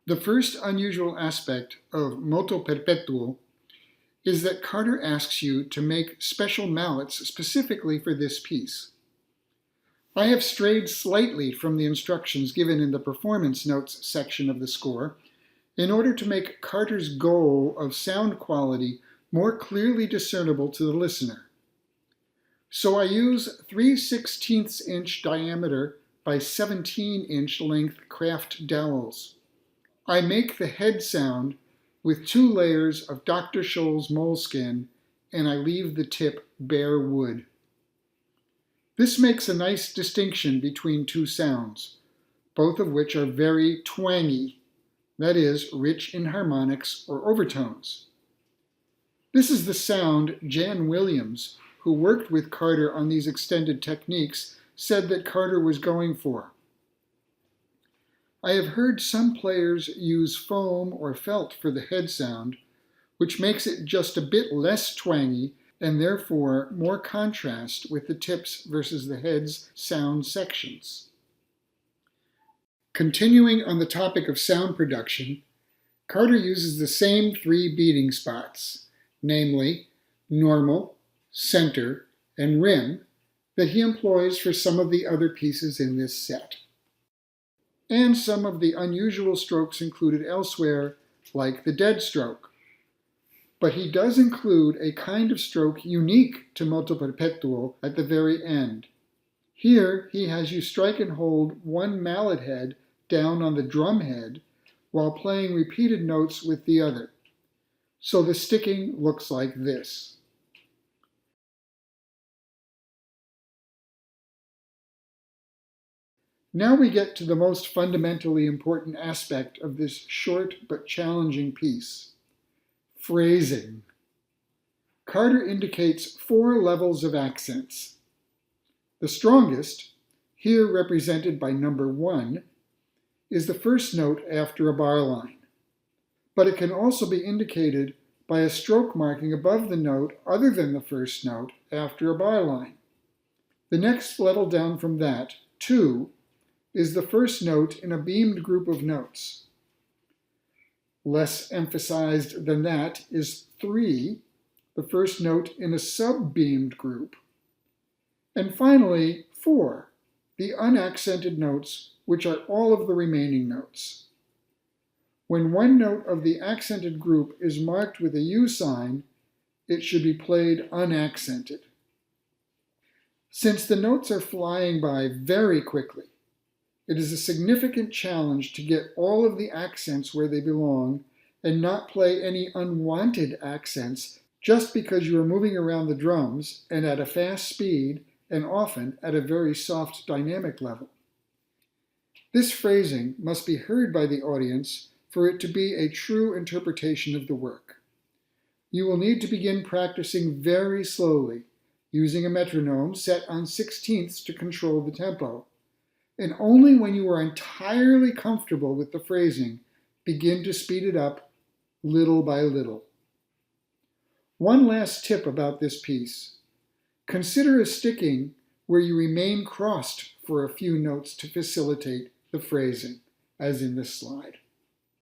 The first unusual aspect of Moto Perpetuo is that Carter asks you to make special mallets specifically for this piece. I have strayed slightly from the instructions given in the performance notes section of the score in order to make Carter's goal of sound quality more clearly discernible to the listener. So I use 3/16 inch diameter by 17-inch length craft dowels. I make the head sound with 2 layers of Dr. Scholl's moleskin, and I leave the tip bare wood. This makes a nice distinction between 2 sounds, both of which are very twangy, that is, rich in harmonics or overtones. This is the sound Jan Williams, who worked with Carter on these extended techniques, said that Carter was going for. I have heard some players use foam or felt for the head sound, which makes it just a bit less twangy and therefore more contrast with the tips versus the head's sound sections. Continuing on the topic of sound production, Carter uses the same 3 beating spots, namely normal, center, and rim, that he employs for some of the other pieces in this set. And some of the unusual strokes included elsewhere, like the dead stroke. But he does include a kind of stroke unique to Moto Perpetuo at the very end. Here he has you strike and hold one mallet head down on the drum head while playing repeated notes with the other. So the sticking looks like this. Now we get to the most fundamentally important aspect of this short but challenging piece. Phrasing. Carter indicates 4 levels of accents. The strongest, here represented by number 1, is the first note after a bar line. But it can also be indicated by a stroke marking above the note other than the first note after a bar line. The next level down from that, 2, is the first note in a beamed group of notes. Less emphasized than that is 3, the first note in a sub-beamed group. And finally, 4, the unaccented notes, which are all of the remaining notes. When one note of the accented group is marked with a U sign, it should be played unaccented. Since the notes are flying by very quickly, it is a significant challenge to get all of the accents where they belong and not play any unwanted accents just because you are moving around the drums and at a fast speed and often at a very soft dynamic level. This phrasing must be heard by the audience for it to be a true interpretation of the work. You will need to begin practicing very slowly, using a metronome set on 16ths to control the tempo. And only when you are entirely comfortable with the phrasing, begin to speed it up little by little. One last tip about this piece. Consider a sticking where you remain crossed for a few notes to facilitate the phrasing, as in this slide.